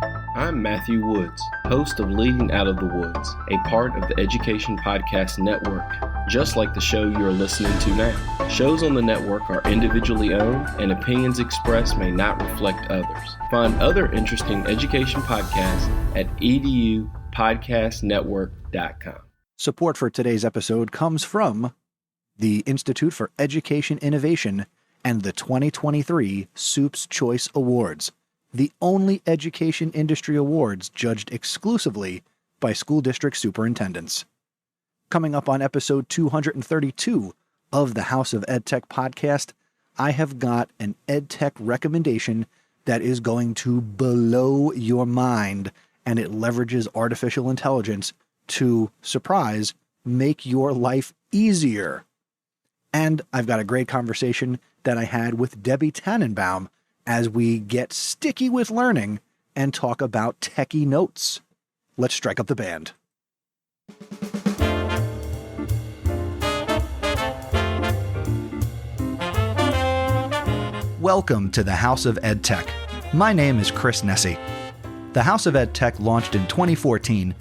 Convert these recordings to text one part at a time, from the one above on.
I'm Matthew Woods, host of Leading Out of the Woods, a part of the Education Podcast Network, just like the show you are listening to now. Shows on the network are individually owned, and opinions expressed may not reflect others. Find other interesting education podcasts at edupodcastnetwork.com. Support for today's episode comes from the Institute for Education Innovation and the 2023 Supes Choice Awards, the only education industry awards judged exclusively by school district superintendents. Coming up on episode 232 of the House of EdTech podcast, I have got an EdTech recommendation that is going to blow your mind, and it leverages artificial intelligence to, surprise, make your life easier. And I've got a great conversation that I had with Debbie Tannenbaum as we get sticky with learning and talk about techie notes. Let's strike up the band. Welcome to the House of EdTech. My name is Chris Nessie. The House of EdTech launched in 2014,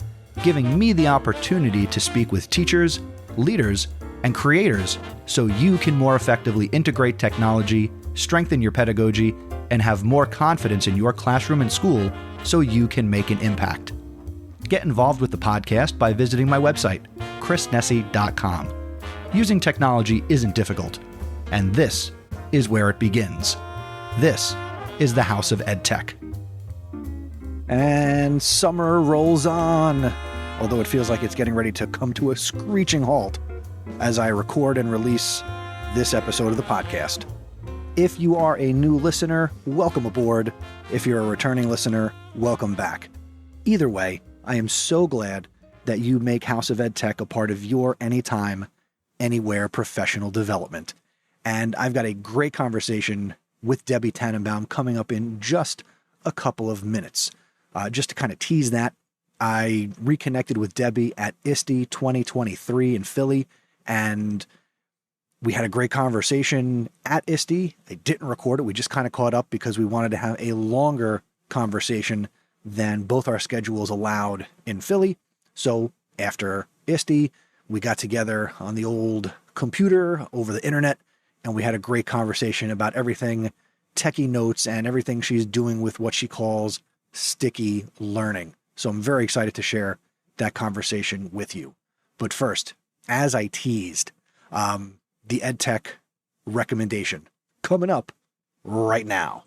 giving me the opportunity to speak with teachers, leaders, and creators so you can more effectively integrate technology, strengthen your pedagogy, and have more confidence in your classroom and school so you can make an impact. Get involved with the podcast by visiting my website, chrisnessie.com. Using technology isn't difficult, and this is where it begins. This is the House of EdTech. And summer rolls on, although it feels like it's getting ready to come to a screeching halt as I record and release this episode of the podcast. If you are a new listener, welcome aboard. If you're a returning listener, welcome back. Either way, I am so glad that you make House of EdTech a part of your anytime, anywhere professional development. And I've got a great conversation with Debbie Tannenbaum coming up in just a couple of minutes. Just to kind of tease that, I reconnected with Debbie at ISTE 2023 in Philly, and we had a great conversation at ISTE. I didn't record it. We just kind of caught up because we wanted to have a longer conversation than both our schedules allowed in Philly. So after ISTE, we got together on the old computer over the internet, and we had a great conversation about everything techie notes and everything she's doing with what she calls sticky learning. So I'm very excited to share that conversation with you. But first, as I teased, the EdTech recommendation coming up right now.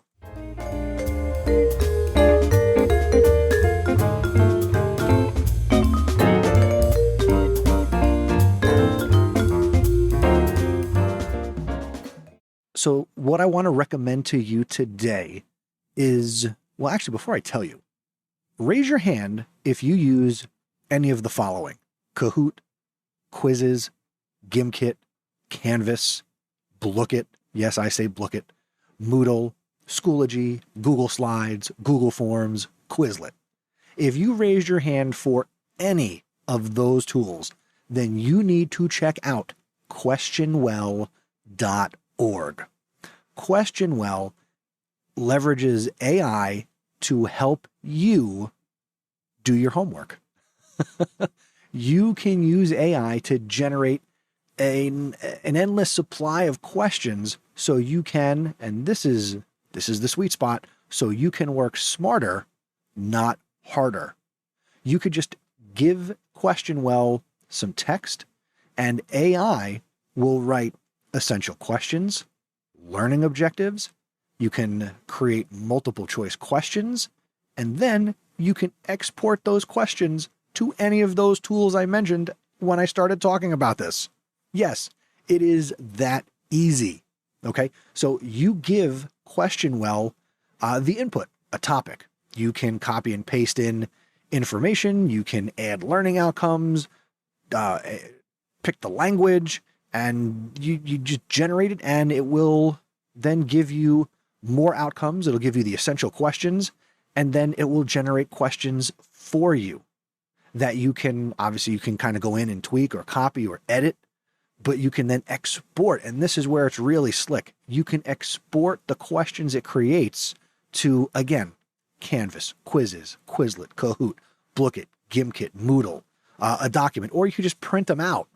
So what I want to recommend to you today is, well, actually, before I tell you, raise your hand if you use any of the following: Kahoot, Quizzes, Gimkit, Canvas, Blookit, yes, I say Blookit, Moodle, Schoology, Google Slides, Google Forms, Quizlet. If you raised your hand for any of those tools, then you need to check out QuestionWell.org. QuestionWell leverages AI to help you do your homework. You can use AI to generate an endless supply of questions so you can, and this is the sweet spot, so you can work smarter, not harder. You could just give QuestionWell some text, and AI will write essential questions, learning objectives. You can create multiple choice questions, and then you can export those questions to any of those tools I mentioned when I started talking about this. Yes, it is that easy. Okay, so you give QuestionWell the input, a topic. You can copy and paste in information. You can add learning outcomes, pick the language, and you just generate it, and it will then give you more outcomes. It'll give you the essential questions, and then it will generate questions for you that you can kind of go in and tweak or copy or edit, but you can then export. And this is where it's really slick. You can export the questions it creates to, again, Canvas, Quizzes, Quizlet, Kahoot, Blookit, Gimkit, Moodle, a document, or you can just print them out.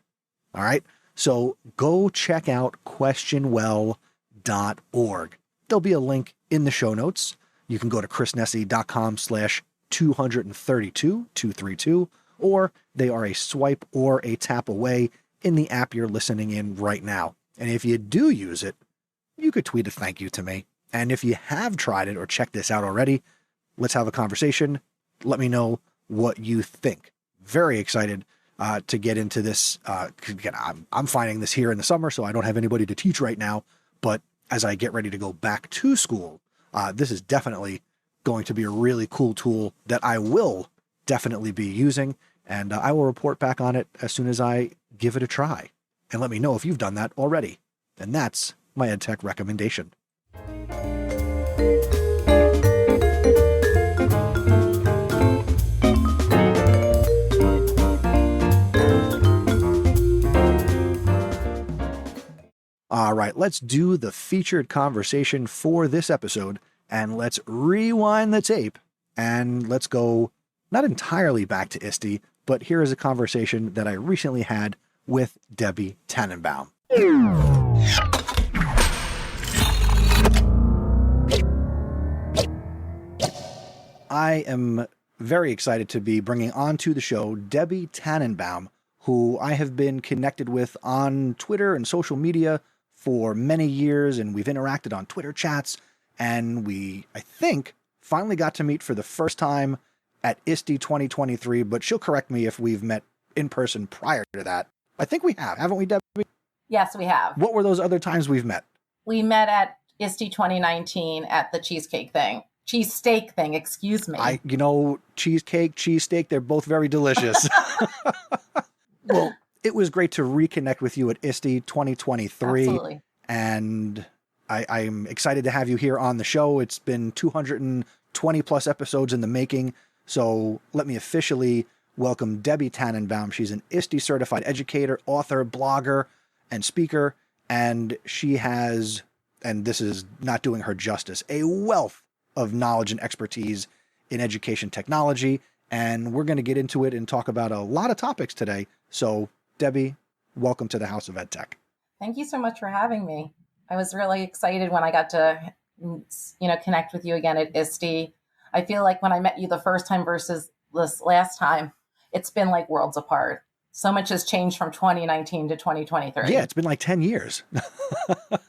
All right. So go check out QuestionWell.org. There'll be a link in the show notes. You can go to chrisnessy.com/232, or they are a swipe or a tap away in the app you're listening in right now. And if you do use it, you could tweet a thank you to me. And if you have tried it or checked this out already, let's have a conversation. Let me know what you think. Very excited to get into this. Again, I'm finding this here in the summer, so I don't have anybody to teach right now. But as I get ready to go back to school, this is definitely going to be a really cool tool that I will definitely be using. And I will report back on it as soon as I give it a try. And let me know if you've done that already. And that's my EdTech recommendation. All right, let's do the featured conversation for this episode, and let's rewind the tape, and let's go not entirely back to ISTE, but here is a conversation that I recently had with Debbie Tannenbaum. I am very excited to be bringing onto the show Debbie Tannenbaum, who I have been connected with on Twitter and social media for many years, and we've interacted on Twitter chats, and we, I think, finally got to meet for the first time at ISTE 2023, but she'll correct me if we've met in person prior to that. I think we have, haven't we, Debbie? Yes, we have. What were those other times we've met? We met at ISTE 2019 at the cheesesteak thing, excuse me. Cheesecake, cheesesteak, they're both very delicious. Well, it was great to reconnect with you at ISTE 2023. Absolutely. And I'm excited to have you here on the show. It's been 220 plus episodes in the making. So let me officially welcome Debbie Tannenbaum. She's an ISTE certified educator, author, blogger, and speaker. And she has, and this is not doing her justice, a wealth of knowledge and expertise in education technology. And we're going to get into it and talk about a lot of topics today. So Debbie, welcome to the House of EdTech. Thank you so much for having me. I was really excited when I got to, connect with you again at ISTE. I feel like when I met you the first time versus this last time, it's been like worlds apart. So much has changed from 2019 to 2023. Yeah, it's been like 10 years.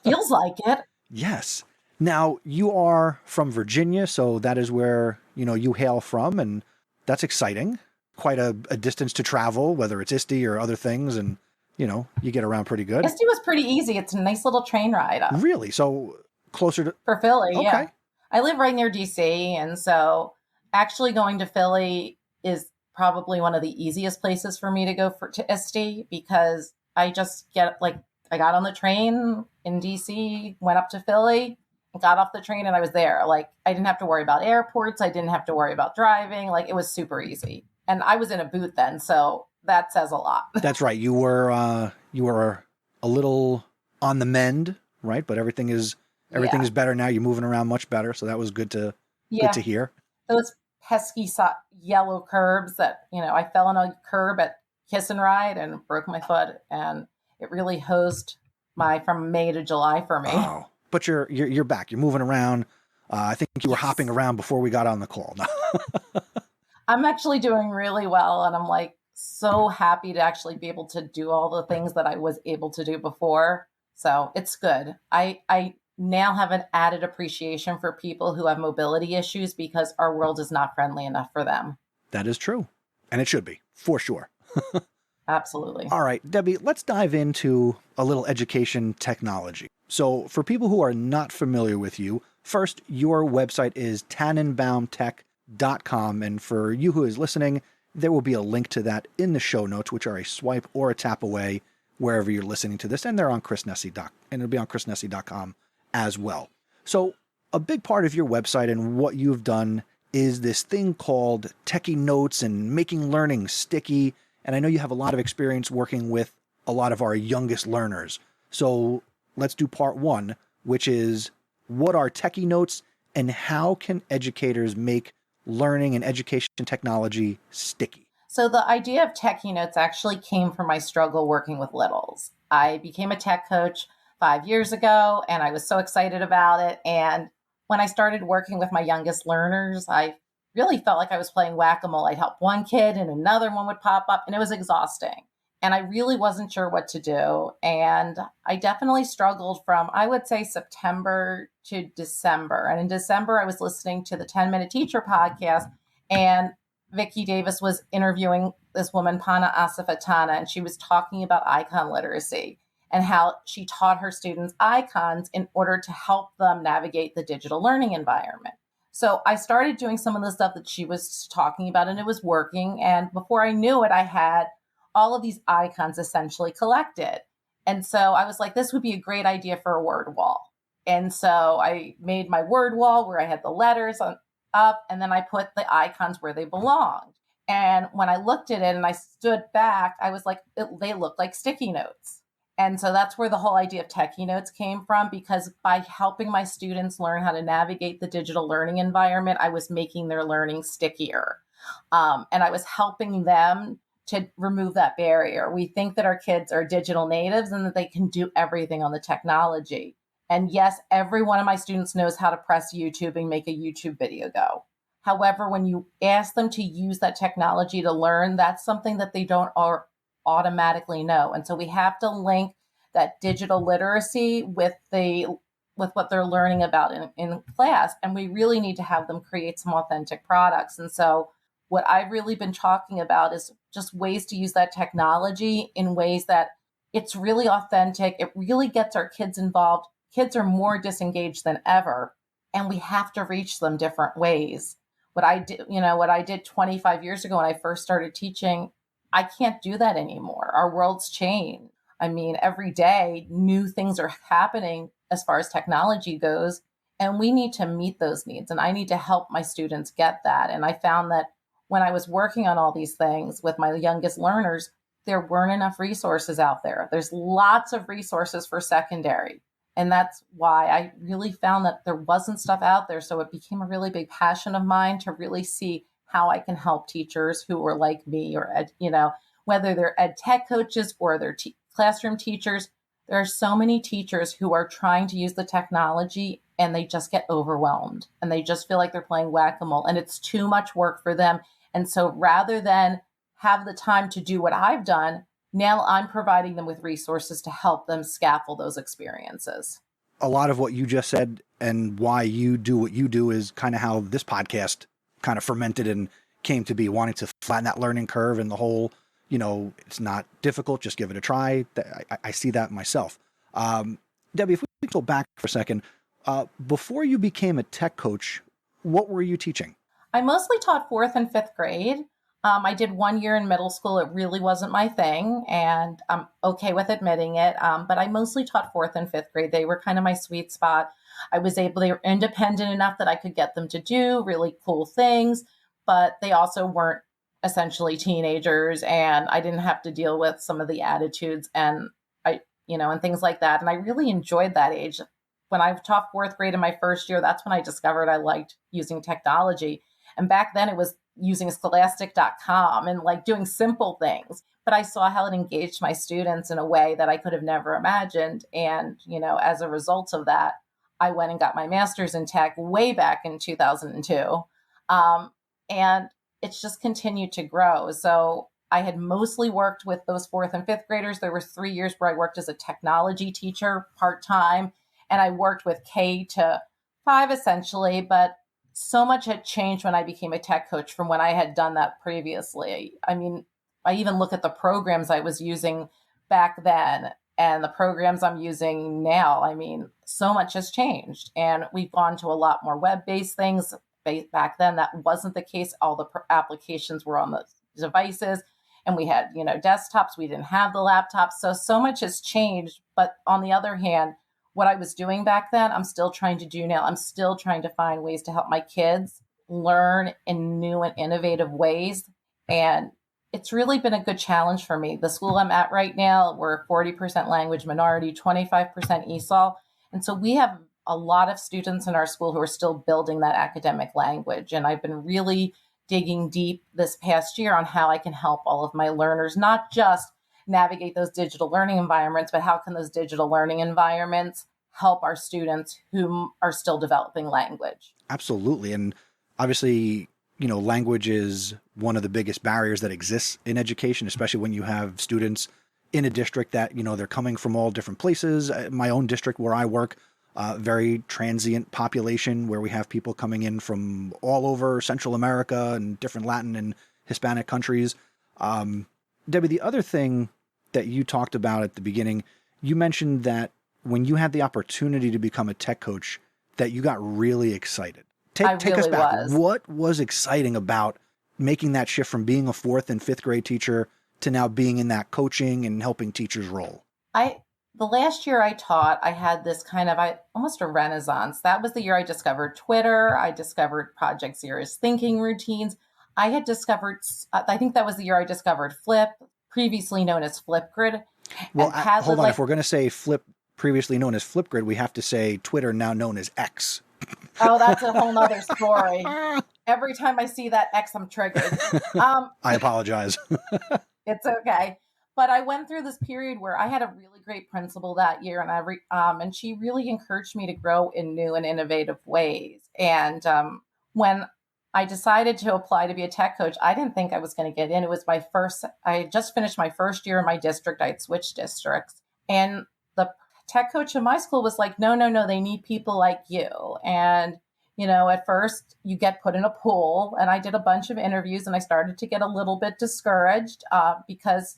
Feels like it. Yes. Now, you are from Virginia, so that is where, you hail from, and that's exciting. Quite a distance to travel, whether it's ISTE or other things, and, you get around pretty good. ISTE was pretty easy. It's a nice little train ride up. Really? So closer to... For Philly, okay. Yeah. I live right near DC, and so actually going to Philly is probably one of the easiest places for me to go to ISTE, because I just I got on the train in DC, went up to Philly, got off the train, and I was there. I didn't have to worry about airports. I didn't have to worry about driving. It was super easy. And I was in a booth then, so that says a lot. That's right. You were a little on the mend, right? But everything is better now. You're moving around much better, so that was good to hear. Those pesky yellow curbs that I fell on a curb at Kiss and Ride and broke my foot, and it really hosed from May to July for me. Oh, but you're back. You're moving around. I think you were hopping around before we got on the call. I'm actually doing really well, and I'm so happy to actually be able to do all the things that I was able to do before. So it's good. I now have an added appreciation for people who have mobility issues, because our world is not friendly enough for them. That is true. And it should be, for sure. Absolutely. All right, Debbie, let's dive into a little education technology. So for people who are not familiar with you, first, your website is tannenbaumtech.com. And for you who is listening, there will be a link to that in the show notes, which are a swipe or a tap away wherever you're listening to this. And they're on and it'll be on chrisnessy.com as well. So a big part of your website and what you've done is this thing called Techy notes and making learning sticky. And I know you have a lot of experience working with a lot of our youngest learners. So let's do part one, which is what are Techy notes and how can educators make learning and education technology sticky? So the idea of Techy notes actually came from my struggle working with littles. I became a tech coach 5 years ago, and I was so excited about it. And when I started working with my youngest learners, I really felt like I was playing whack-a-mole. I'd help one kid and another one would pop up, and it was exhausting. And I really wasn't sure what to do. And I definitely struggled from, I would say, September to December. And in December, I was listening to the 10-Minute Teacher podcast, and Vicki Davis was interviewing this woman, Pana Asafatana, and she was talking about icon literacy and how she taught her students icons in order to help them navigate the digital learning environment. So I started doing some of the stuff that she was talking about, and it was working. And before I knew it, I had all of these icons essentially collected. And so I was like, this would be a great idea for a word wall. And so I made my word wall where I had the letters up, and then I put the icons where they belonged. And when I looked at it and I stood back, I was like, they look like sticky notes. And so that's where the whole idea of Techy notes came from, because by helping my students learn how to navigate the digital learning environment, I was making their learning stickier. And I was helping them to remove that barrier. We think that our kids are digital natives and that they can do everything on the technology. And yes, every one of my students knows how to press YouTube and make a YouTube video go. However, when you ask them to use that technology to learn, that's something that they don't automatically know. And so we have to link that digital literacy with what they're learning about in class. And we really need to have them create some authentic products. And so what I've really been talking about is just ways to use that technology in ways that it's really authentic. It really gets our kids involved. Kids are more disengaged than ever, and we have to reach them different ways. What I did 25 years ago when I first started teaching, I can't do that anymore. Our world's changed. I mean, every day new things are happening as far as technology goes, and we need to meet those needs. And I need to help my students get that. And I found that when I was working on all these things with my youngest learners, there weren't enough resources out there. There's lots of resources for secondary. And that's why I really found that there wasn't stuff out there. So it became a really big passion of mine to really see how I can help teachers who are like me, or, whether they're ed tech coaches or they're classroom teachers. There are so many teachers who are trying to use the technology and they just get overwhelmed and they just feel like they're playing whack-a-mole and it's too much work for them. And so rather than have the time to do what I've done, now I'm providing them with resources to help them scaffold those experiences. A lot of what you just said and why you do what you do is kind of how this podcast kind of fermented and came to be, wanting to flatten that learning curve and the whole, it's not difficult, just give it a try. I see that myself. Debbie, if we go back for a second, before you became a tech coach, what were you teaching? I mostly taught 4th and 5th grade. I did 1 year in middle school. It really wasn't my thing, and I'm okay with admitting it. But I mostly taught 4th and 5th grade. They were kind of my sweet spot. They were independent enough that I could get them to do really cool things, but they also weren't essentially teenagers, and I didn't have to deal with some of the attitudes and and things like that. And I really enjoyed that age. When I taught 4th grade in my first year, that's when I discovered I liked using technology. And back then it was using scholastic.com and doing simple things. But I saw how it engaged my students in a way that I could have never imagined. And, as a result of that, I went and got my master's in tech way back in 2002. And it's just continued to grow. So I had mostly worked with those 4th and 5th graders. There were 3 years where I worked as a technology teacher part-time, and I worked with K to 5 essentially, but so much had changed when I became a tech coach from when I had done that previously. I mean, I even look at the programs I was using back then and the programs I'm using now. I mean, so much has changed, and we've gone to a lot more web-based things. Back then, that wasn't the case. All the applications were on the devices, and we had, desktops. We didn't have the laptops. So much has changed. But on the other hand, what I was doing back then, I'm still trying to do now. I'm still trying to find ways to help my kids learn in new and innovative ways. And it's really been a good challenge for me. The school I'm at right now, we're 40% language minority, 25% ESOL. And so we have a lot of students in our school who are still building that academic language. And I've been really digging deep this past year on how I can help all of my learners, not just navigate those digital learning environments, but how can those digital learning environments help our students who are still developing language. Absolutely. And obviously, language is one of the biggest barriers that exists in education, especially when you have students in a district that, they're coming from all different places. My own district where I work, very transient population where we have people coming in from all over Central America and different Latin and Hispanic countries. Debbie, the other thing that you talked about at the beginning, you mentioned that when you had the opportunity to become a tech coach, that you got really excited. Take us back. What was exciting about making that shift from being a 4th and 5th grade teacher to now being in that coaching and helping teachers role? The last year I taught, I had this kind of almost a renaissance. That was the year I discovered Twitter. I discovered Project Serious Thinking routines. I had discovered, I think that was the year I discovered Flip, previously known as Flipgrid. Well, hold on. If we're going to say Flip, previously known as Flipgrid, we have to say Twitter, now known as X. Oh, that's a whole nother story. Every time I see that X, I'm triggered. I apologize. It's okay. But I went through this period where I had a really great principal that year, and she really encouraged me to grow in new and innovative ways. And when I decided to apply to be a tech coach, I didn't think I was going to get in. It was I had just finished my first year in my district. I had switched districts. And the tech coach in my school was like, no, they need people like you. And, at first you get put in a pool, and I did a bunch of interviews, and I started to get a little bit discouraged because,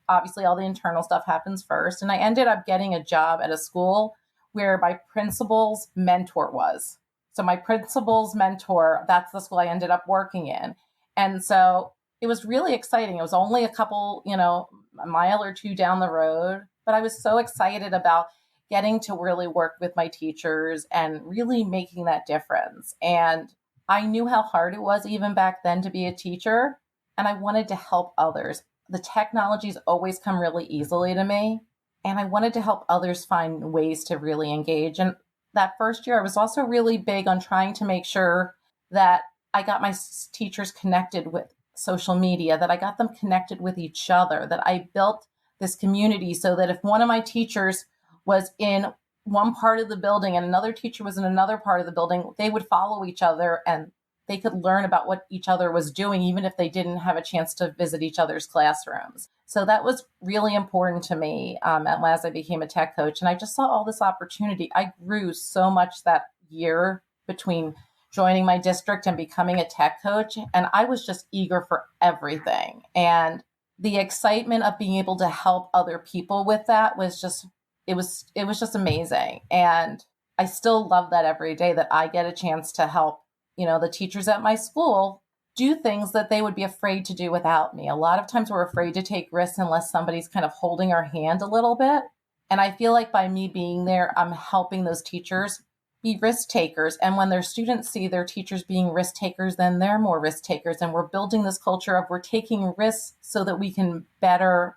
obviously all the internal stuff happens first. And I ended up getting a job at a school where my principal's mentor was. So my principal's mentor, that's the school I ended up working in. And so it was really exciting. It was only a couple, a mile or two down the road, but I was so excited about getting to really work with my teachers and really making that difference. And I knew how hard it was even back then to be a teacher, and I wanted to help others. The technologies always come really easily to me, and I wanted to help others find ways to really engage. And that first year, I was also really big on trying to make sure that I got my teachers connected with social media, that I got them connected with each other, that I built this community so that if one of my teachers was in one part of the building and another teacher was in another part of the building, they would follow each other and they could learn about what each other was doing, even if they didn't have a chance to visit each other's classrooms. So that was really important to me as I became a tech coach. And I just saw all this opportunity. I grew so much that year between joining my district and becoming a tech coach. And I was just eager for everything. And the excitement of being able to help other people with that was just, it was just amazing. And I still love that every day that I get a chance to help, the teachers at my school do things that they would be afraid to do without me. A lot of times we're afraid to take risks unless somebody's kind of holding our hand a little bit. And I feel like by me being there, I'm helping those teachers be risk takers. And when their students see their teachers being risk takers, then they're more risk takers. And we're building this culture of we're taking risks so that we can better,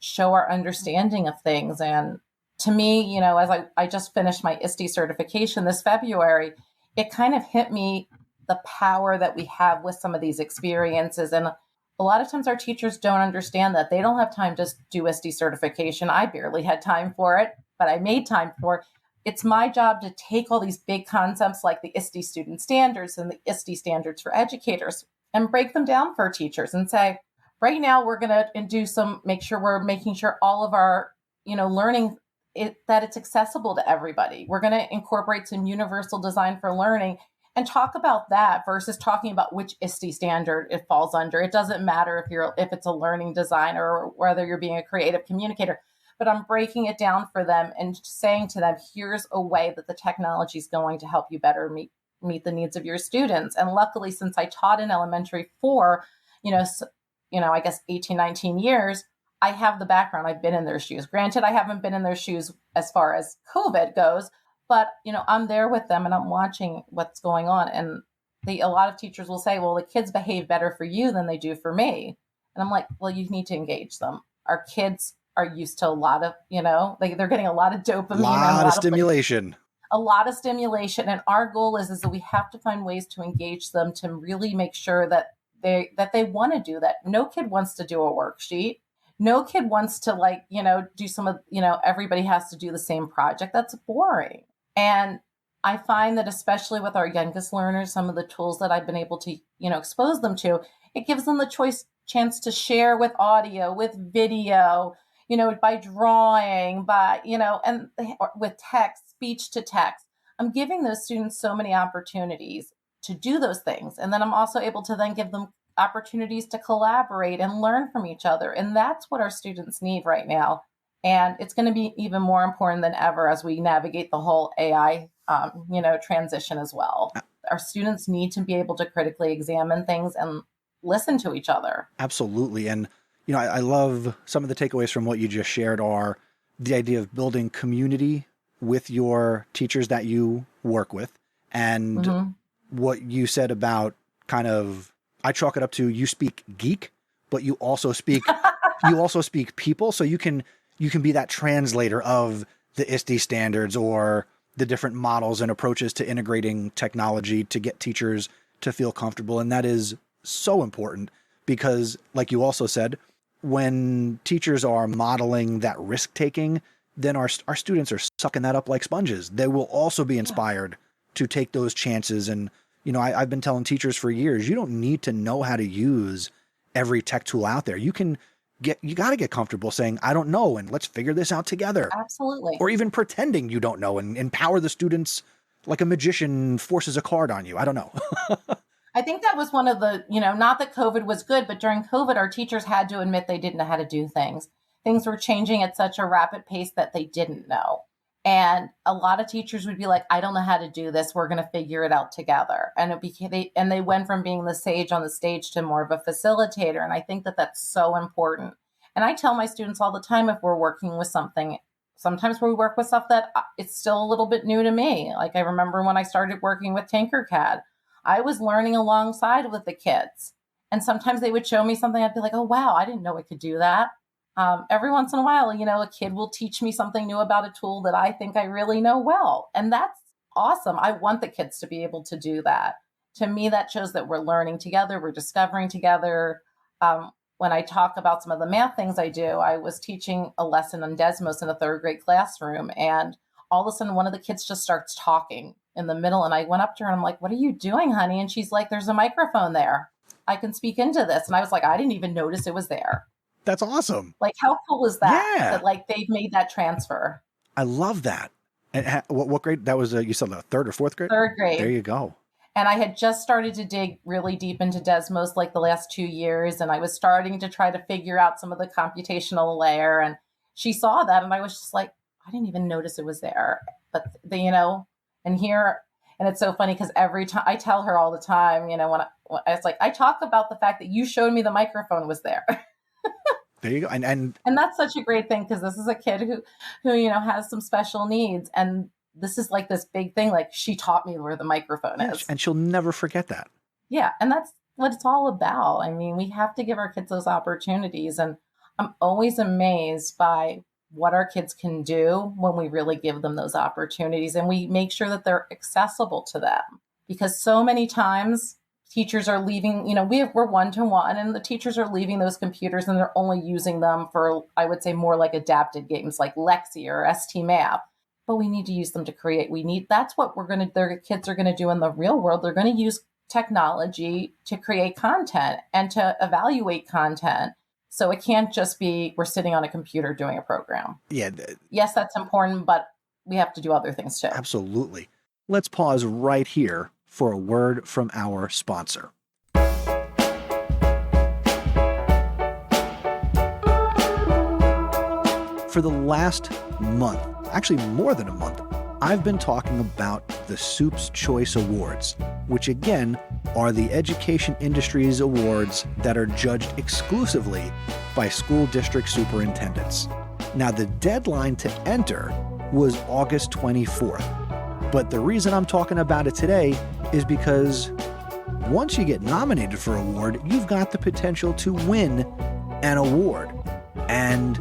show our understanding of things. And to me, as I just finished my ISTE certification this February, it kind of hit me the power that we have with some of these experiences. And a lot of times our teachers don't understand that. They don't have time to do ISTE certification. I barely had time for it, but I made time for it. It's my job to take all these big concepts like the ISTE student standards and the ISTE standards for educators and break them down for teachers and say, right now we're going to make sure we're making sure all of our, learning that it's accessible to everybody. We're going to incorporate some universal design for learning and talk about that versus talking about which ISTE standard it falls under. It doesn't matter if it's a learning designer or whether you're being a creative communicator, but I'm breaking it down for them and saying to them, here's a way that the technology is going to help you better meet the needs of your students. And luckily, since I taught in elementary for, I guess 18, 19 years, I have the background. I've been in their shoes. Granted, I haven't been in their shoes as far as COVID goes, but, I'm there with them and I'm watching what's going on. And a lot of teachers will say, well, the kids behave better for you than they do for me. And I'm like, well, you need to engage them. Our kids are used to a lot of, they're getting a lot of dopamine. A lot of stimulation. a lot of stimulation. And our goal is that we have to find ways to engage them to really make sure that they want to do that. No kid wants to do a worksheet. No kid wants to do some of, everybody has to do the same project. That's boring. And I find that especially with our youngest learners, some of the tools that I've been able to, expose them to, it gives them the chance to share with audio, with video, by drawing, by, and with text, speech to text. I'm giving those students so many opportunities to do those things. And then I'm also able to then give them opportunities to collaborate and learn from each other. And that's what our students need right now. And it's going to be even more important than ever as we navigate the whole AI, transition as well. Our students need to be able to critically examine things and listen to each other. Absolutely. And, I love some of the takeaways from what you just shared are the idea of building community with your teachers that you work with. And what you said about kind of, I chalk it up to you speak geek, but you also speak people. So you can be that translator of the ISTE standards or the different models and approaches to integrating technology to get teachers to feel comfortable. And that is so important because, like you also said, when teachers are modeling that risk taking, then our students are sucking that up like sponges. They will also be inspired to take those chances. And, I've been telling teachers for years, you don't need to know how to use every tech tool out there. You got to get comfortable saying, I don't know, and let's figure this out together. Absolutely. Or even pretending you don't know and empower the students like a magician forces a card on you. I don't know. I think that was one of the, not that COVID was good, but during COVID, our teachers had to admit they didn't know how to do things. Things were changing at such a rapid pace that they didn't know. And a lot of teachers would be like, I don't know how to do this. We're going to figure it out together. And they went from being the sage on the stage to more of a facilitator. And I think that that's so important. And I tell my students all the time, if we're working with something, sometimes we work with stuff that it's still a little bit new to me. Like I remember when I started working with Tinkercad, I was learning alongside with the kids. And sometimes they would show me something. I'd be like, oh, wow, I didn't know I could do that. Every once in a while, a kid will teach me something new about a tool that I think I really know well. And that's awesome. I want the kids to be able to do that. To me, that shows that we're learning together. We're discovering together. When I talk about some of the math things I do, I was teaching a lesson on Desmos in a third grade classroom. And all of a sudden, one of the kids just starts talking in the middle. And I went up to her and I'm like, what are you doing, honey? And she's like, there's a microphone there. I can speak into this. And I was like, I didn't even notice it was there. That's awesome. Like, how cool is that? Yeah. That they've made that transfer. I love that. And what grade? That was, you said the third or fourth grade? Third grade. There you go. And I had just started to dig really deep into Desmos the last 2 years. And I was starting to try to figure out some of the computational layer. And she saw that. And I was just like, I didn't even notice it was there. But, and here, and it's so funny because every time I tell her all the time, when it's like, I talk about the fact that you showed me the microphone was there. There you go. And that's such a great thing because this is a kid who has some special needs. And this is this big thing. She taught me where the microphone is. And she'll never forget that. Yeah. And that's what it's all about. I mean, we have to give our kids those opportunities. And I'm always amazed by what our kids can do when we really give them those opportunities and we make sure that they're accessible to them. Because so many times teachers are leaving, we're one-to-one and the teachers are leaving those computers and they're only using them for, I would say, more like adapted games like Lexi or ST Math. But we need to use them to create. That's what their kids are going to do in the real world. They're going to use technology to create content and to evaluate content. So it can't just be we're sitting on a computer doing a program. Yeah. Yes, that's important, but we have to do other things too. Absolutely. Let's pause right here for a word from our sponsor. For the last month, actually more than a month, I've been talking about the Supes Choice Awards, which again are the education industry's awards that are judged exclusively by school district superintendents. Now, the deadline to enter was August 24th, but the reason I'm talking about it today is because once you get nominated for an award, you've got the potential to win an award. And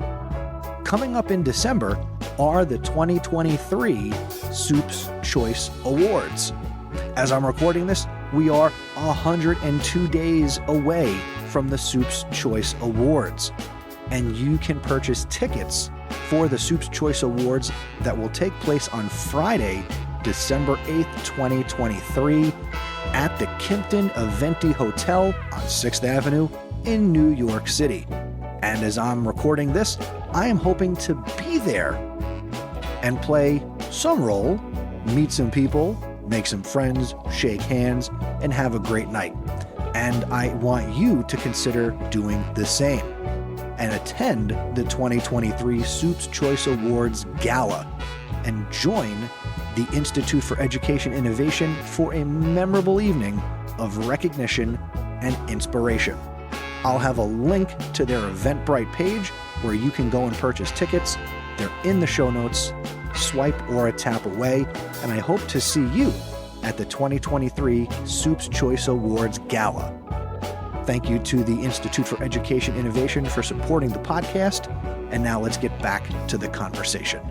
coming up in December, are the 2023 Supes Choice Awards. As I'm recording this, we are 102 days away from the Supes Choice Awards, and you can purchase tickets for the Supes Choice Awards that will take place on Friday, December 8th, 2023 at the Kimpton Aventi Hotel on 6th Avenue in New York City. And as I'm recording this, I am hoping to be there and play some role, meet some people, make some friends, shake hands, and have a great night. And I want you to consider doing the same and attend the 2023 Supes Choice Awards Gala and join the Institute for Education Innovation for a memorable evening of recognition and inspiration. I'll have a link to their Eventbrite page where you can go and purchase tickets. They're in the show notes. Swipe or a tap away, and I hope to see you at the 2023 Supes Choice Awards Gala. Thank you to the Institute for Education Innovation for supporting the podcast, and now let's get back to the conversation.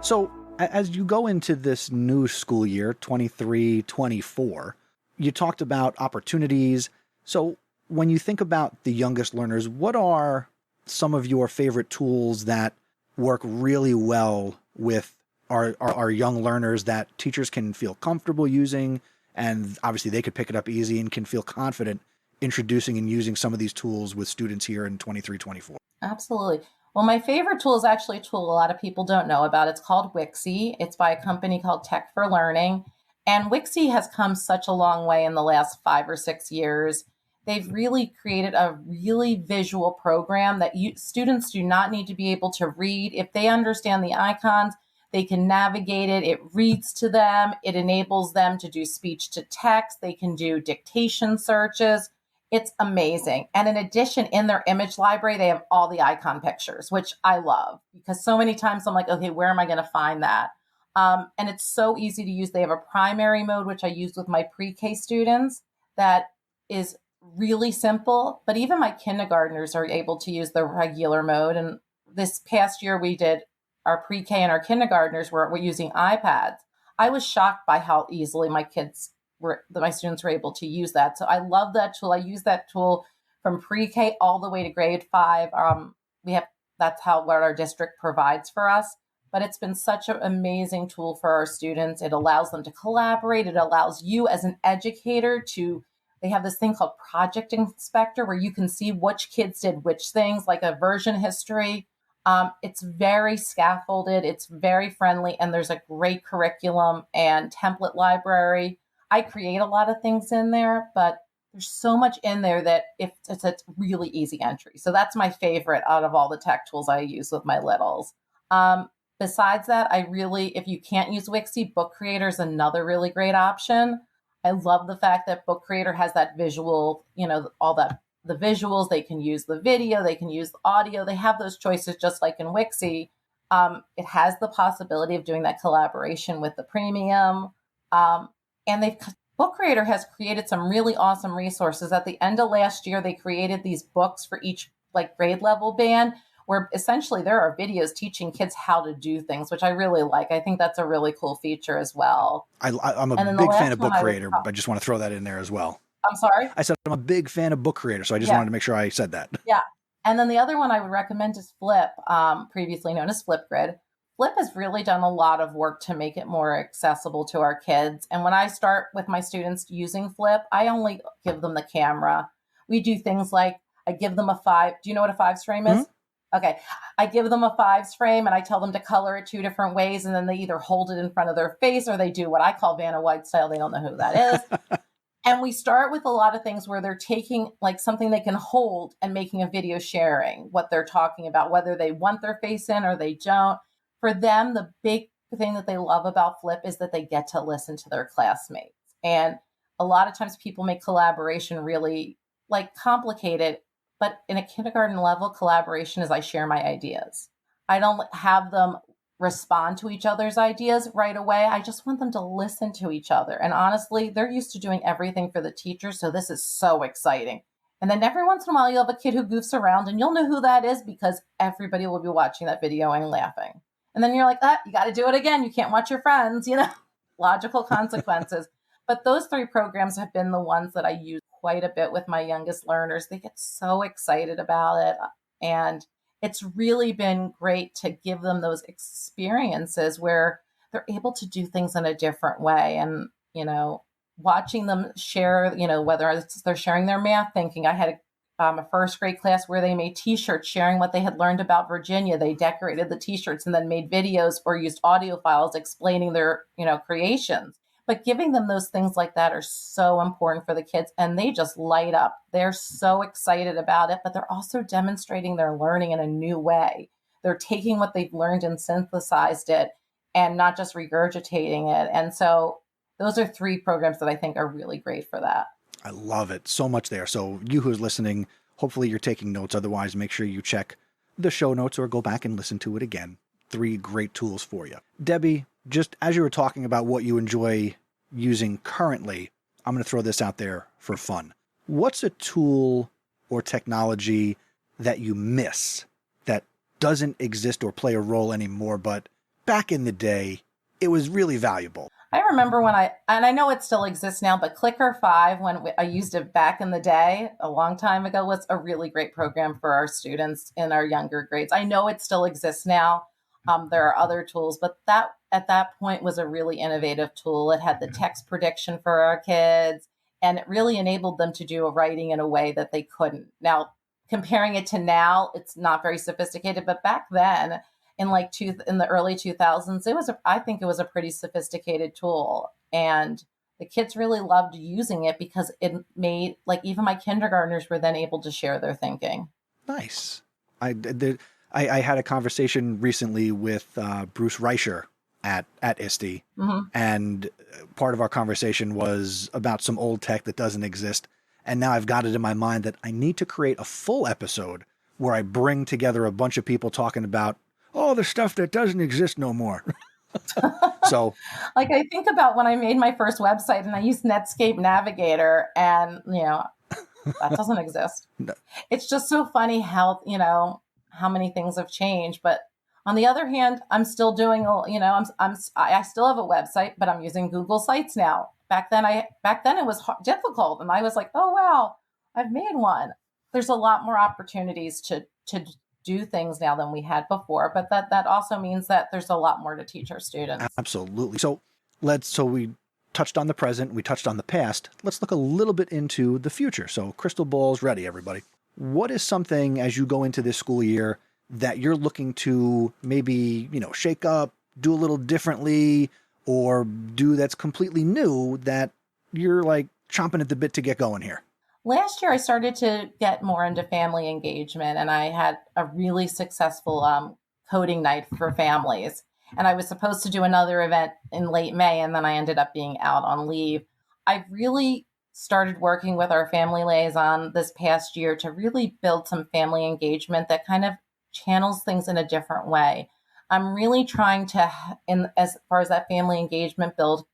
So, as you go into this new school year, 23-24, you talked about opportunities. So when you think about the youngest learners, what are some of your favorite tools that work really well with our young learners that teachers can feel comfortable using? And obviously they could pick it up easy and can feel confident introducing and using some of these tools with students here in 23-24. Absolutely. Well, my favorite tool is actually a tool a lot of people don't know about. It's called Wixie. It's by a company called Tech for Learning. And Wixie has come such a long way in the last 5 or 6 years. They've really created a really visual program that students do not need to be able to read. If they understand the icons, they can navigate it. It reads to them. It enables them to do speech to text. They can do dictation searches. It's amazing. And in addition, in their image library, they have all the icon pictures, which I love because so many times I'm like, okay, where am I going to find that? And it's so easy to use. They have a primary mode, which I use with my pre-K students, that is really simple. But even my kindergartners are able to use the regular mode. And this past year, we did our pre-K and our kindergartners were using iPads. I was shocked by how easily my students were able to use that. So I love that tool. I use that tool from pre-K all the way to grade 5. That's what our district provides for us. But it's been such an amazing tool for our students. It allows them to collaborate. It allows you as an educator they have this thing called Project Inspector where you can see which kids did which things, like a version history. It's very scaffolded. It's very friendly. And there's a great curriculum and template library. I create a lot of things in there, but there's so much in there that it's a really easy entry. So that's my favorite out of all the tech tools I use with my littles. Besides that, if you can't use Wixie, Book Creator is another really great option. I love the fact that Book Creator has that visual, the visuals. They can use the video, they can use the audio. They have those choices just like in Wixie. It has the possibility of doing that collaboration with the premium. And Book Creator has created some really awesome resources. At the end of last year, they created these books for each grade level band, where essentially there are videos teaching kids how to do things, which I really like. I think that's a really cool feature as well. I'm a big fan of Book Creator. I just want to throw that in there as well. I'm sorry? I said I'm a big fan of Book Creator, so I just wanted to make sure I said that. Yeah. And then the other one I would recommend is Flip, previously known as Flipgrid. Flip has really done a lot of work to make it more accessible to our kids. And when I start with my students using Flip, I only give them the camera. We do things like I give them a 5. Do you know what a 5s frame is? Okay. I give them a 5s frame and I tell them to color it 2 different ways. And then they either hold it in front of their face or they do what I call Vanna White style. They don't know who that is. And we start with a lot of things where they're taking something they can hold and making a video sharing what they're talking about, whether they want their face in or they don't. For them, the big thing that they love about Flip is that they get to listen to their classmates. And a lot of times people make collaboration really complicated, but in a kindergarten level, collaboration is I share my ideas. I don't have them respond to each other's ideas right away. I just want them to listen to each other. And honestly, they're used to doing everything for the teacher. So this is so exciting. And then every once in a while, you'll have a kid who goofs around and you'll know who that is because everybody will be watching that video and laughing. And then you're like, you got to do it again. You can't watch your friends, logical consequences. But those 3 programs have been the ones that I use quite a bit with my youngest learners. They get so excited about it. And it's really been great to give them those experiences where they're able to do things in a different way. And, watching them share, whether it's they're sharing their math thinking. I had a first grade class where they made t-shirts sharing what they had learned about Virginia. They decorated the t-shirts and then made videos or used audio files explaining their, creations. But giving them those things like that are so important for the kids, and they just light up. They're so excited about it, but they're also demonstrating their learning in a new way. They're taking what they've learned and synthesized it and not just regurgitating it. And so those are 3 programs that I think are really great for that. I love it. So much there. So you who's listening, hopefully you're taking notes. Otherwise, make sure you check the show notes or go back and listen to it again. 3 great tools for you. Debbie, just as you were talking about what you enjoy using currently, I'm going to throw this out there for fun. What's a tool or technology that you miss that doesn't exist or play a role anymore, but back in the day, it was really valuable? I remember and I know it still exists now, but Clicker 5, when I used it back in the day, a long time ago, was a really great program for our students in our younger grades. I know it still exists now. There are other tools, but that at that point was a really innovative tool. It had the text prediction for our kids, and it really enabled them to do a writing in a way that they couldn't. Now, comparing it to now, it's not very sophisticated, but back then, in the early 2000s, I think it was a pretty sophisticated tool, and the kids really loved using it because it made even my kindergartners were then able to share their thinking. Nice. I had a conversation recently with Bruce Reicher at ISTE, and part of our conversation was about some old tech that doesn't exist. And now I've got it in my mind that I need to create a full episode where I bring together a bunch of people talking about all the stuff that doesn't exist no more. So, I think about when I made my first website and I used Netscape Navigator, and that doesn't exist. No. It's just so funny how many things have changed. But on the other hand, I'm still doing, I still have a website, but I'm using Google Sites now. Back then it was difficult, and I was like, oh wow, I've made one. There's a lot more opportunities to do things now than we had before, but that also means that there's a lot more to teach our students. Absolutely. So we touched on the present, we touched on the past. Let's look a little bit into the future. So crystal ball's ready, everybody. What is something as you go into this school year that you're looking to maybe, shake up, do a little differently, or do that's completely new that you're chomping at the bit to get going here? Last year, I started to get more into family engagement, and I had a really successful coding night for families. And I was supposed to do another event in late May, and then I ended up being out on leave. I really started working with our family liaison this past year to really build some family engagement that kind of channels things in a different way. I'm really trying to, as far as that family engagement, build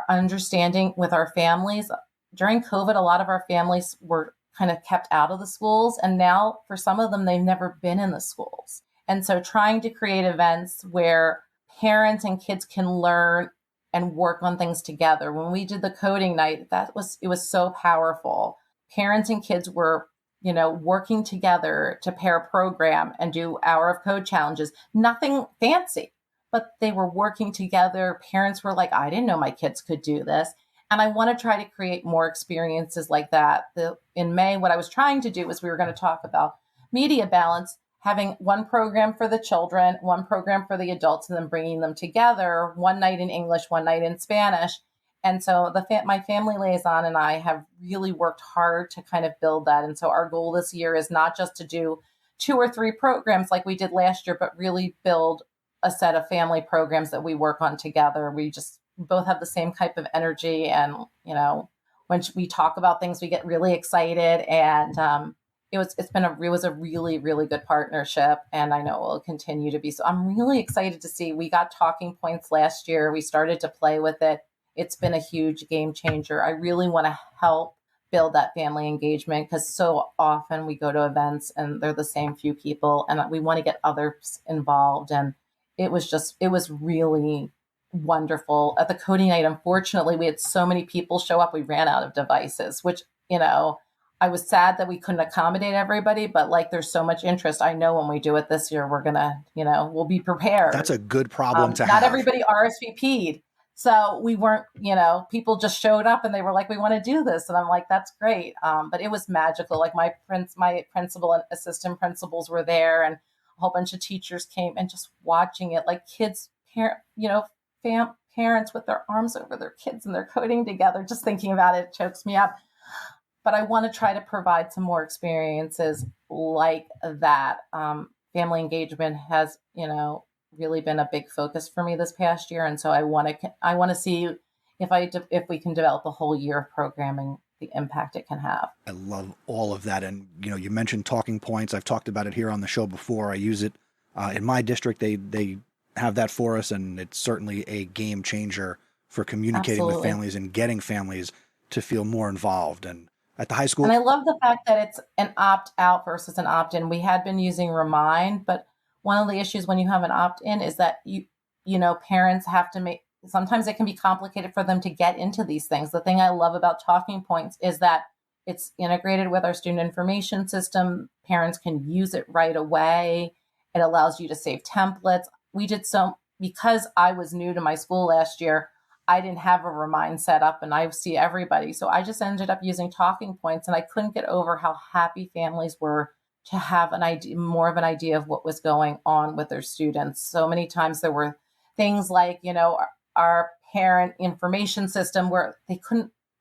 understanding with our families. During COVID, a lot of our families were kind of kept out of the schools. And now for some of them, they've never been in the schools. And so trying to create events where parents and kids can learn and work on things together. When we did the coding night, it was so powerful. Parents and kids were, working together to pair a program and do hour of code challenges. Nothing fancy, but they were working together. Parents were like, I didn't know my kids could do this. And I want to try to create more experiences like that. In May, what I was trying to do was we were going to talk about media balance, having one program for the children, one program for the adults, and then bringing them together, one night in English, one night in Spanish. And so my family liaison and I have really worked hard to kind of build that. And so our goal this year is not just to do 2 or 3 programs like we did last year, but really build a set of family programs that we work on together. We both have the same type of energy. And, when we talk about things, we get really excited. And it was a really, really good partnership, and I know it will continue to be. So I'm really excited to see. We got talking points last year. We started to play with it. It's been a huge game changer. I really want to help build that family engagement, because so often we go to events and they're the same few people, and we want to get others involved. And it was really wonderful at the coding night. Unfortunately, we had so many people show up, we ran out of devices, which, I was sad that we couldn't accommodate everybody, but like, there's so much interest. I know when we do it this year, we're gonna, we'll be prepared. That's a good problem to have. Not everybody RSVP'd. So we weren't, people just showed up and they were like, we want to do this. And I'm like, that's great. But it was magical. Like my principal and assistant principals were there, and a whole bunch of teachers came, and just watching it, like kids, parents with their arms over their kids and they're coding together. Just thinking about it chokes me up. But I want to try to provide some more experiences like that. Family engagement has, really been a big focus for me this past year, and so I want to see if we can develop a whole year of programming, the impact it can have. I love all of that, and you mentioned talking points. I've talked about it here on the show before. I use it in my district. They have that for us, and it's certainly a game changer for communicating with families and getting families to feel more involved. And at the high school, and I love the fact that it's an opt-out versus an opt-in. We had been using Remind, but one of the issues when you have an opt-in is that parents have to sometimes it can be complicated for them to get into these things. The thing I love about talking points is that it's integrated with our student information system. Parents can use it right away. It allows you to save templates. Because I was new to my school last year, I didn't have a Remind set up, and I see everybody. So I just ended up using talking points, and I couldn't get over how happy families were to have more of an idea of what was going on with their students. So many times there were things like, our parent information system where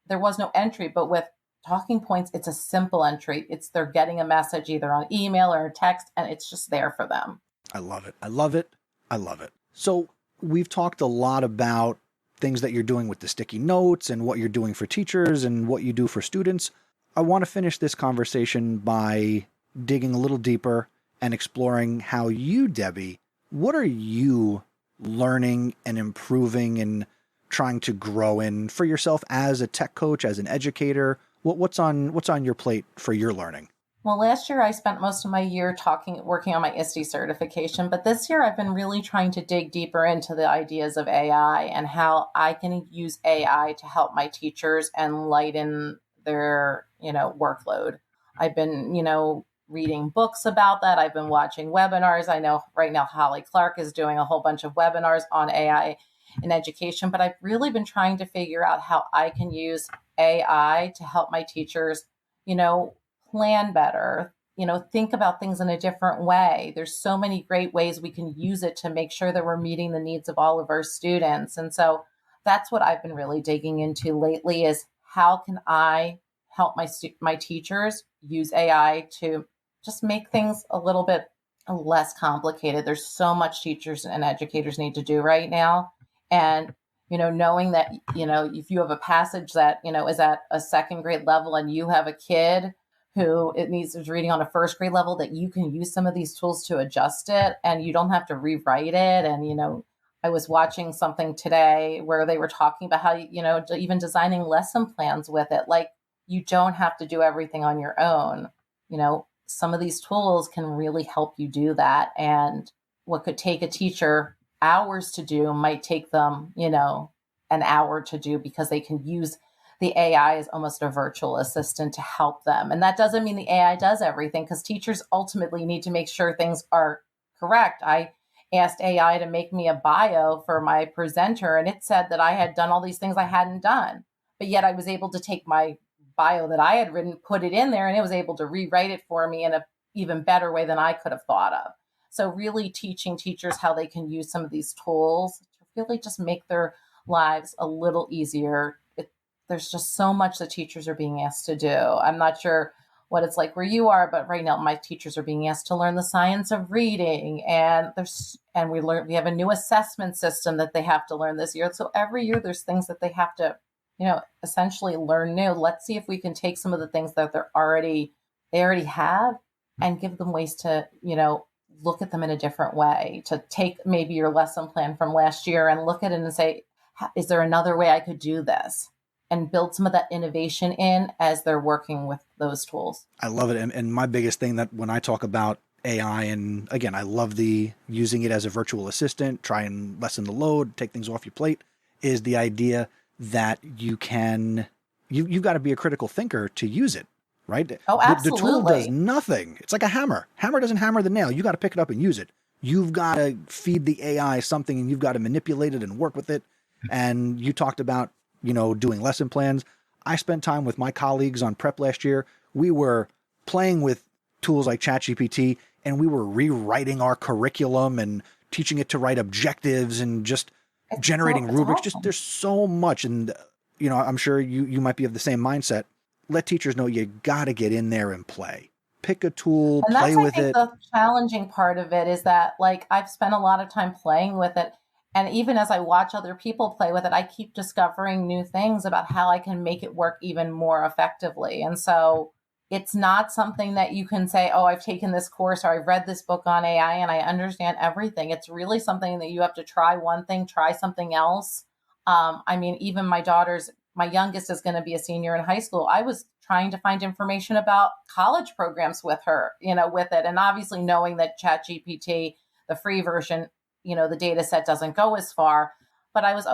there was no entry, but with talking points, it's a simple entry. They're getting a message either on email or text, and it's just there for them. I love it. I love it. I love it. So we've talked a lot about things that you're doing with the sticky notes and what you're doing for teachers and what you do for students. I want to finish this conversation by digging a little deeper and exploring how you, Debbie, what are you learning and improving and trying to grow in for yourself as a tech coach, as an educator? What's on your plate for your learning? Well, last year I spent most of my year working on my ISTE certification, but this year I've been really trying to dig deeper into the ideas of AI and how I can use AI to help my teachers and lighten their, workload. I've been, reading books about that. I've been watching webinars. I know right now Holly Clark is doing a whole bunch of webinars on AI in education, but I've really been trying to figure out how I can use AI to help my teachers, plan better, think about things in a different way. There's so many great ways we can use it to make sure that we're meeting the needs of all of our students. And so that's what I've been really digging into lately, is how can I help my teachers use AI to just make things a little bit less complicated. There's so much teachers and educators need to do right now. And, knowing that, if you have a passage that, is at a second grade level and you have a kid who is reading on a first grade level, that you can use some of these tools to adjust it and you don't have to rewrite it. And, I was watching something today where they were talking about how, even designing lesson plans with it. Like, you don't have to do everything on your own. Some of these tools can really help you do that. And what could take a teacher hours to do might take them, an hour to do, because they can use the AI as almost a virtual assistant to help them. And that doesn't mean the AI does everything, because teachers ultimately need to make sure things are correct. I asked AI to make me a bio for my presenter, and it said that I had done all these things I hadn't done. But yet I was able to take my bio that I had written, put it in there, and it was able to rewrite it for me in an even better way than I could have thought of. So really teaching teachers how they can use some of these tools to really just make their lives a little easier. There's just so much that teachers are being asked to do. I'm not sure what it's like where you are, but right now my teachers are being asked to learn the science of reading, and we have a new assessment system that they have to learn this year. So every year there's things that they have to, essentially learn new. Let's see if we can take some of the things that they're already they already have, and give them ways to, look at them in a different way, to take maybe your lesson plan from last year and look at it and say, is there another way I could do this? And build some of that innovation in as they're working with those tools. I love it. And my biggest thing that when I talk about AI, and again, I love the using it as a virtual assistant, try and lessen the load, take things off your plate, is the idea that you've got to be a critical thinker to use it, right? Oh, absolutely. The tool does nothing. It's like a hammer. Hammer doesn't hammer the nail. You got to pick it up and use it. You've got to feed the AI something, and you've got to manipulate it and work with it. And you talked about, doing lesson plans. I spent time with my colleagues on prep last year. We were playing with tools like ChatGPT, and we were rewriting our curriculum and teaching it to write objectives and just generating rubrics. Awesome. Just there's so much. And, I'm sure you might be of the same mindset. Let teachers know you got to get in there and play. Pick a tool, and play with it. The challenging part of it is that, like, I've spent a lot of time playing with it. And even as I watch other people play with it, I keep discovering new things about how I can make it work even more effectively. And so it's not something that you can say, oh, I've taken this course or I've read this book on AI and I understand everything. It's really something that you have to try one thing, try something else. Even my youngest is going to be a senior in high school. I was trying to find information about college programs with her, with it. And obviously knowing that ChatGPT, the free version, the data set doesn't go as far, but I was,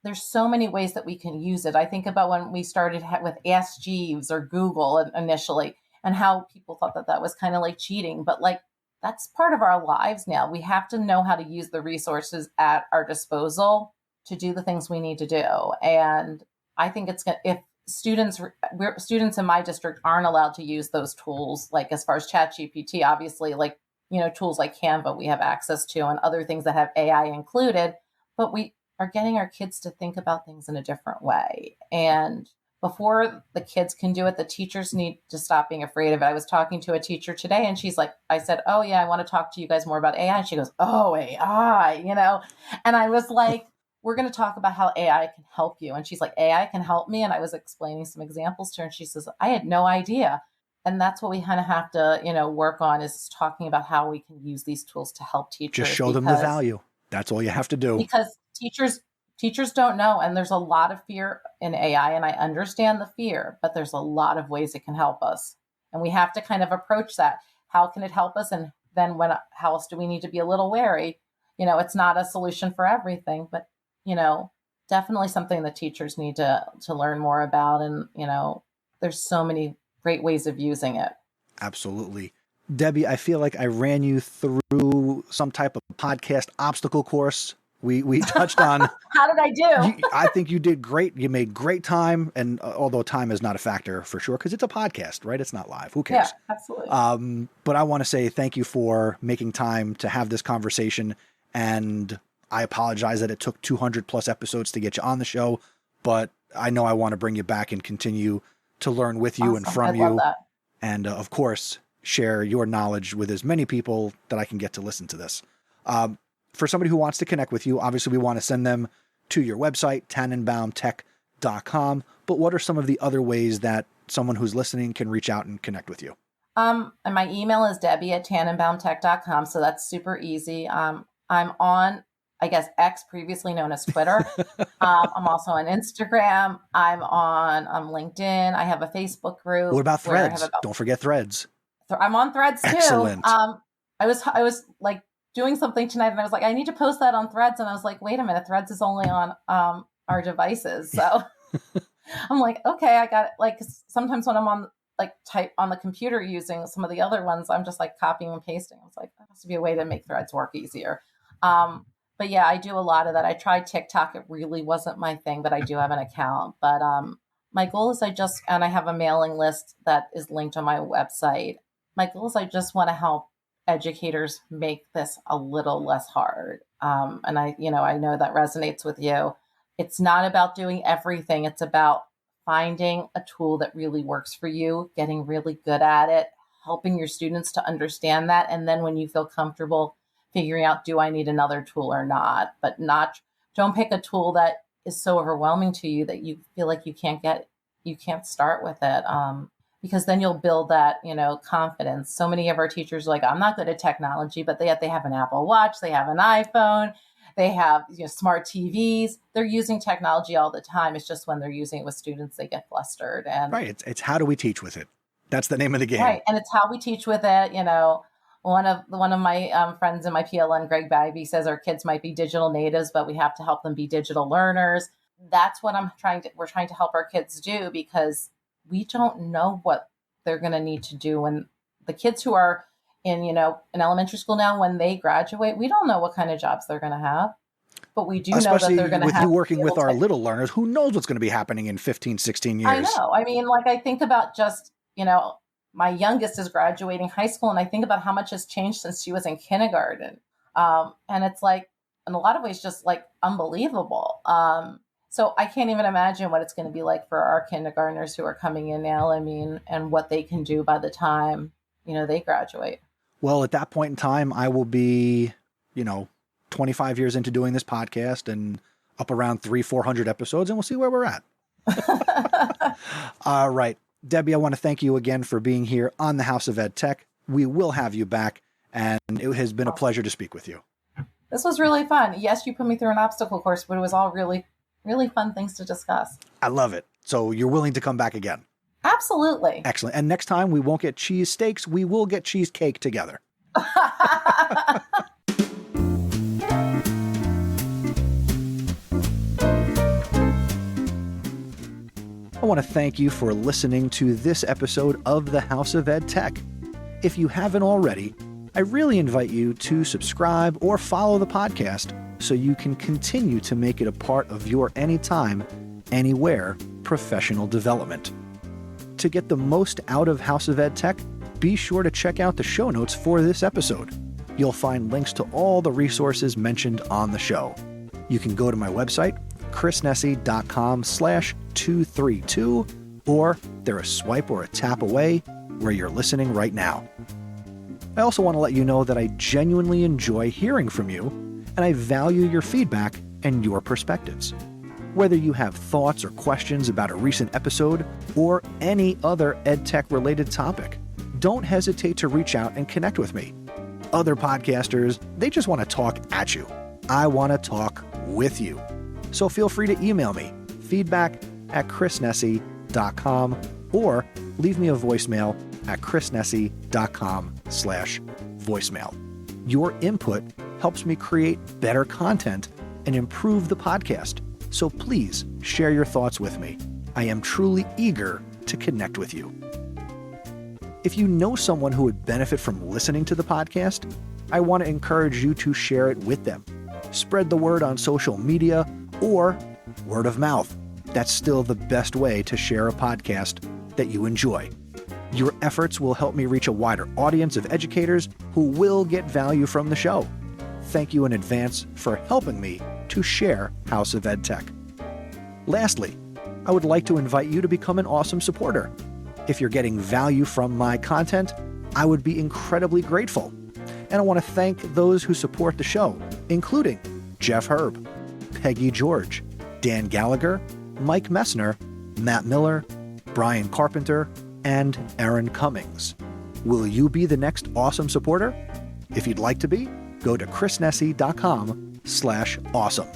there's so many ways that we can use it. I think about when we started with Ask Jeeves or Google initially, and how people thought that was kind of like cheating, but like, that's part of our lives now. We have to know how to use the resources at our disposal to do the things we need to do. And I think if students in my district aren't allowed to use those tools, like as far as ChatGPT, obviously, like, tools like Canva we have access to and other things that have AI included, but we are getting our kids to think about things in a different way. And before the kids can do it, the teachers need to stop being afraid of it. I was talking to a teacher today and she's like, I said, oh yeah, I want to talk to you guys more about AI. And she goes, oh, AI, and I was like, we're going to talk about how AI can help you. And she's like, AI can help me. And I was explaining some examples to her and she says, I had no idea. And that's what we kind of have to, work on, is talking about how we can use these tools to help teachers. Just show them the value. That's all you have to do. Because teachers don't know. And there's a lot of fear in AI. And I understand the fear, but there's a lot of ways it can help us. And we have to kind of approach that. How can it help us? And then how else do we need to be a little wary? It's not a solution for everything, but, definitely something that teachers need to learn more about. And, there's so many great ways of using it. Absolutely. Debbie, I feel like I ran you through some type of podcast obstacle course. We touched on... How did I do? I think you did great. You made great time. And although time is not a factor for sure, because it's a podcast, right? It's not live. Who cares? Yeah, absolutely. But I want to say thank you for making time to have this conversation. And I apologize that it took 200 plus episodes to get you on the show, but I know I want to bring you back and continue to learn with you and from you. And of course, share your knowledge with as many people that I can get to listen to this. For somebody who wants to connect with you, obviously we want to send them to your website, tannenbaumtech.com. But what are some of the other ways that someone who's listening can reach out and connect with you? And my email is debbie@tannenbaumtech.com. So that's super easy. I'm on, I guess, X, previously known as Twitter. I'm also on Instagram. I'm on LinkedIn. I have a Facebook group. What about Threads? Don't forget Threads. I'm on Threads too. Excellent. I was like doing something tonight and I was like, I need to post that on Threads. And I was like, wait a minute, Threads is only on our devices. So I'm like, okay, I got it. Like, sometimes when I'm on type on the computer using some of the other ones, I'm just like copying and pasting. I was like, there has to be a way to make Threads work easier. But yeah, I do a lot of that. I tried TikTok. It really wasn't my thing, but I do have an account. But my goal is and I have a mailing list that is linked on my website. My goal is I just want to help educators make this a little less hard. And I know that resonates with you. It's not about doing everything. It's about finding a tool that really works for you, getting really good at it, helping your students to understand that. And then when you feel comfortable figuring out, do I need another tool or not? But don't pick a tool that is so overwhelming to you that you feel like you can't start with it. because then you'll build that, confidence. So many of our teachers are like, I'm not good at technology, but yet they have an Apple Watch, they have an iPhone, they have smart TVs. They're using technology all the time. It's just when they're using it with students, they get flustered. And right. It's how do we teach with it? That's the name of the game. Right. And it's how we teach with it. One of my friends in my PLN, Greg Bagby, says our kids might be digital natives, but we have to help them be digital learners. That's what we're trying to help our kids do, because we don't know what they're going to need to do when the kids who are in elementary school now, when they graduate, we don't know what kind of jobs they're going to have, but we do know that they're going to have. Especially with you working with our little learners, who knows what's going to be happening in 15, 16 years. I know. I mean, I think about just, my youngest is graduating high school, and I think about how much has changed since she was in kindergarten. And it's in a lot of ways, just unbelievable. So I can't even imagine what it's going to be like for our kindergartners who are coming in now. I mean, and what they can do by the time, they graduate. Well, at that point in time, I will be, 25 years into doing this podcast and up around 300-400 episodes, and we'll see where we're at. All right. Debbie, I want to thank you again for being here on the House of EdTech. We will have you back, and it has been a pleasure to speak with you. This was really fun. Yes, you put me through an obstacle course, but it was all really, really fun things to discuss. I love it. So you're willing to come back again? Absolutely. Excellent. And next time we won't get cheese steaks. We will get cheesecake together. I want to thank you for listening to this episode of the House of EdTech. If you haven't already, I really invite you to subscribe or follow the podcast so you can continue to make it a part of your anytime, anywhere professional development. To get the most out of House of EdTech, be sure to check out the show notes for this episode. You'll find links to all the resources mentioned on the show. You can go to my website, chrisnessy.com/232, or they're a swipe or a tap away where you're listening right now. I also want to let you know that I genuinely enjoy hearing from you, and I value your feedback and your perspectives. Whether you have thoughts or questions about a recent episode or any other EdTech-related topic, don't hesitate to reach out and connect with me. Other podcasters, they just want to talk at you. I want to talk with you. So feel free to email me, feedback@chrisnessy.com, or leave me a voicemail at chrisnessy.com/voicemail. Your input helps me create better content and improve the podcast. So please share your thoughts with me. I am truly eager to connect with you. If you know someone who would benefit from listening to the podcast, I want to encourage you to share it with them. Spread the word on social media or word of mouth. That's still the best way to share a podcast that you enjoy. Your efforts will help me reach a wider audience of educators who will get value from the show. Thank you in advance for helping me to share House of EdTech. Lastly, I would like to invite you to become an awesome supporter. If you're getting value from my content, I would be incredibly grateful. And I want to thank those who support the show, including Jeff Herb, Peggy George, Dan Gallagher, Mike Messner, Matt Miller, Brian Carpenter, and Aaron Cummings. Will you be the next awesome supporter? If you'd like to be, go to chrisnessy.com/awesome.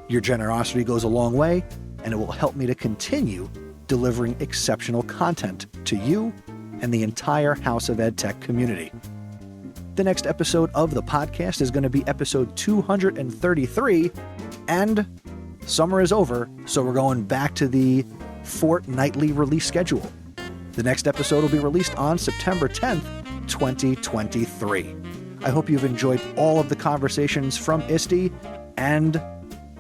Your generosity goes a long way, and it will help me to continue delivering exceptional content to you and the entire House of EdTech community. The next episode of the podcast is going to be episode 233, and summer is over, so we're going back to the fortnightly release schedule. The next episode will be released on September 10th, 2023. I hope you've enjoyed all of the conversations from ISTE, and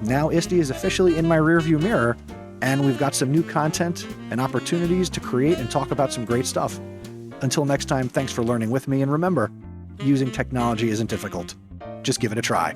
now ISTE is officially in my rearview mirror, and we've got some new content and opportunities to create and talk about some great stuff. Until next time, thanks for learning with me, and remember, using technology isn't difficult. Just give it a try.